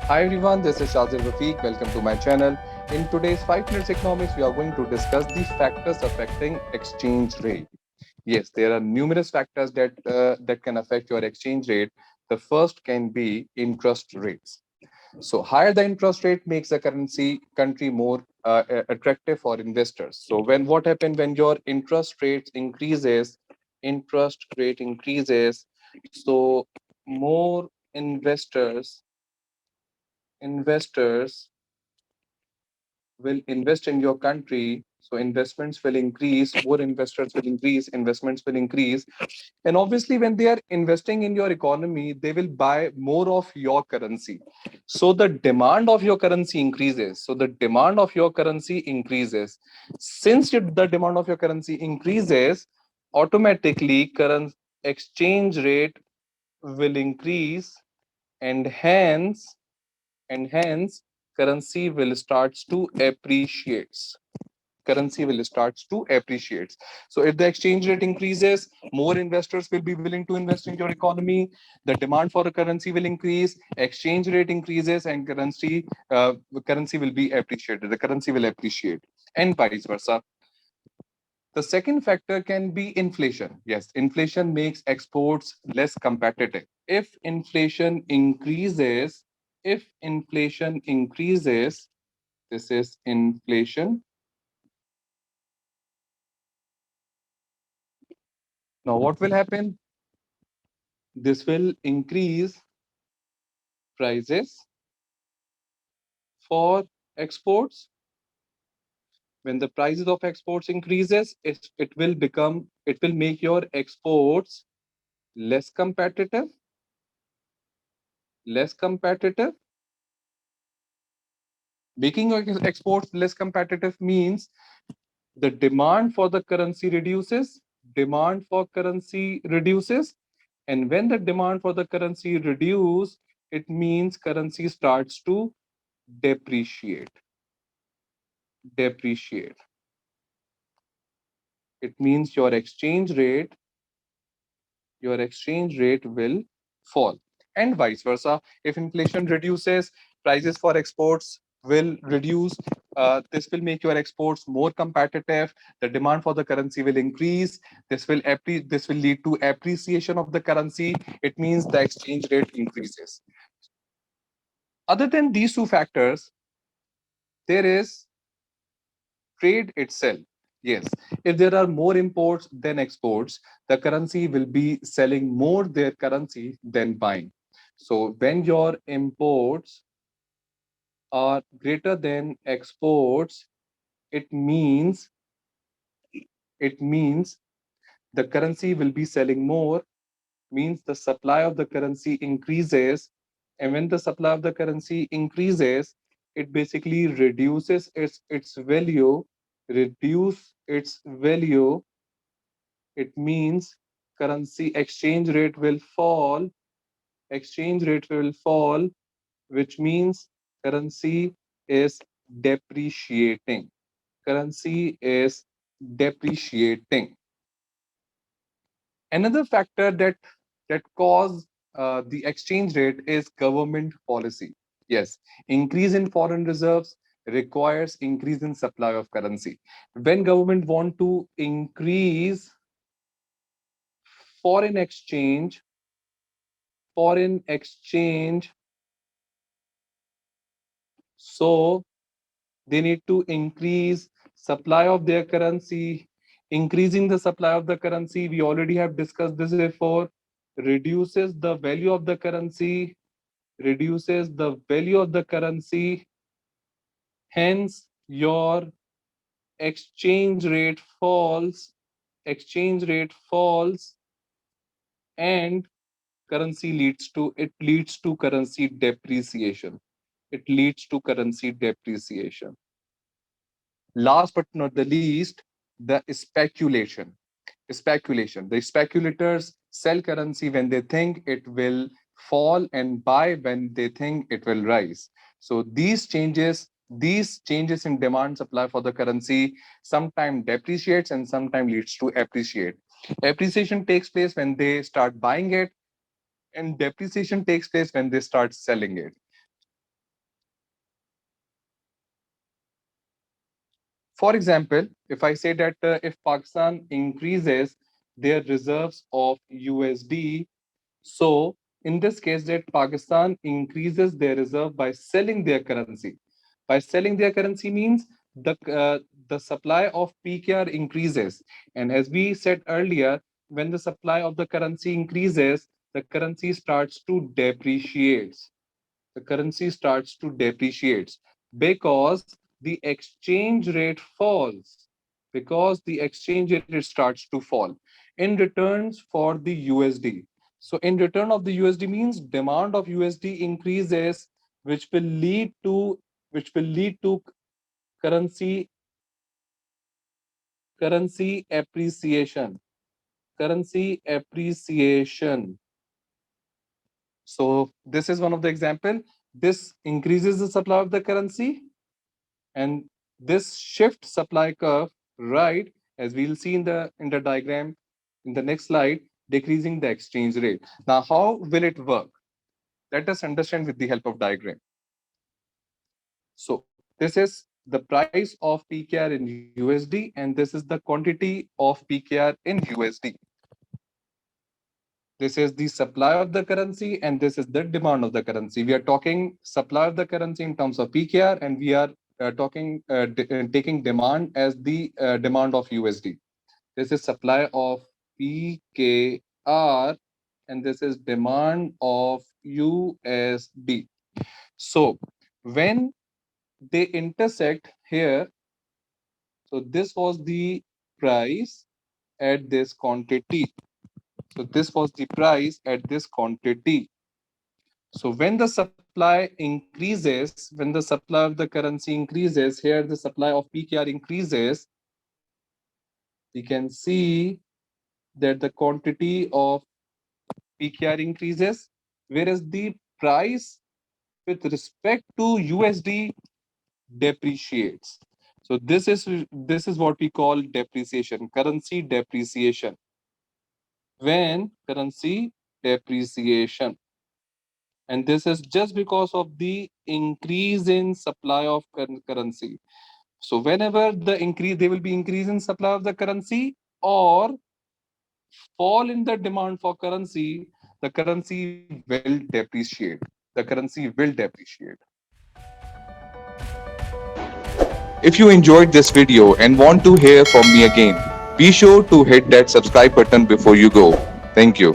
Hi everyone, this is ShahzebRafiq. Welcome to my channel. In today's 5 minutes economics, we are going to discuss the factors affecting exchange rate. Yes, there are numerous factors that can affect your exchange rate. The first can be interest rates. So higher the interest rate makes the currency country more attractive for investors. So when what happens when your interest rate increases, so more investors will invest in your country. So investments will increase, more investors will increase, investments will increase. And obviously, when they are investing in your economy, they will buy more of your currency. So the demand of your currency increases. So the demand of your currency increases. Since the demand of your currency increases, automatically current exchange rate will increase, and hence currency will starts to appreciates. So if the exchange rate increases, more investors will be willing to invest in your economy. The demand for a currency will increase, exchange rate increases, and currency will be appreciated. The currency will appreciate, and vice versa. The second factor can be inflation. Yes, inflation makes exports less competitive. If inflation increases, this is inflation. Now, what will happen? This will increase prices for exports. When the prices of exports increases, it will make your exports less competitive, less competitive. Making your exports less competitive means the demand for the currency reduces, demand for currency reduces, and when the demand for the currency reduce, it means currency starts to depreciate. Depreciate. It means your exchange rate will fall, and vice versa. If inflation reduces, prices for exports will reduce. This will make your exports more competitive. The demand for the currency will increase. This will lead to appreciation of the currency. It means the exchange rate increases. Other than these two factors, there is trade itself. Yes, if there are more imports than exports, the currency will be selling more their currency than buying. So when your imports are greater than exports, it means it means the currency will be selling more, means the supply of the currency increases. And when the supply of the currency increases, it basically reduces its value, reduce its value. It means currency exchange rate will fall, which means currency is depreciating. Currency is depreciating. Another factor that cause the exchange rate is government policy. Yes, increase in foreign reserves requires increase in supply of currency. When government want to increase foreign exchange, foreign exchange, so they need to increase supply of their currency. Increasing the supply of the currency, we already have discussed this before, reduces the value of the currency, reduces the value of the currency. Hence, your exchange rate falls, exchange rate falls, and it leads to currency depreciation. It leads to currency depreciation. Last but not the least, the speculation. The speculators sell currency when they think it will fall and buy when they think it will rise. So these changes in demand supply for the currency sometimes depreciates and sometimes leads to appreciate. Appreciation takes place when they start buying it, and depreciation takes place when they start selling it. For example, if I say that if Pakistan increases their reserves of USD, so in this case, that Pakistan increases their reserve by selling their currency. By selling their currency means the supply of PKR increases, and as we said earlier, when the supply of the currency increases, the currency starts to depreciate. The currency starts to depreciate because the exchange rate falls. Because the exchange rate starts to fall in returns for the USD. So in return of the USD means demand of USD increases, which will lead to currency currency appreciation. Currency appreciation. So this is one of the example. This increases the supply of the currency, and this shift supply curve, right, as we'll see in the diagram in the next slide, decreasing the exchange rate. Now, how will it work? Let us understand with the help of diagram. So this is the price of PKR in USD, and this is the quantity of PKR in USD. This is the supply of the currency, and this is the demand of the currency. We are talking supply of the currency in terms of PKR, and we are taking demand as the demand of USD. This is supply of PKR, and this is demand of USD. So when they intersect here, so this was the price at this quantity. So this was the price at this quantity. So when the supply increases, when the supply of the currency increases, here the supply of PKR increases, we can see that the quantity of PKR increases, whereas the price with respect to USD depreciates. So this is what we call depreciation, currency depreciation. When currency depreciation, and this is just because of the increase in supply of currency. So whenever the increase, there will be increase in supply of the currency or fall in the demand for currency, the currency will depreciate. The currency will depreciate. If you enjoyed this video and want to hear from me again, be sure to hit that subscribe button before you go. Thank you.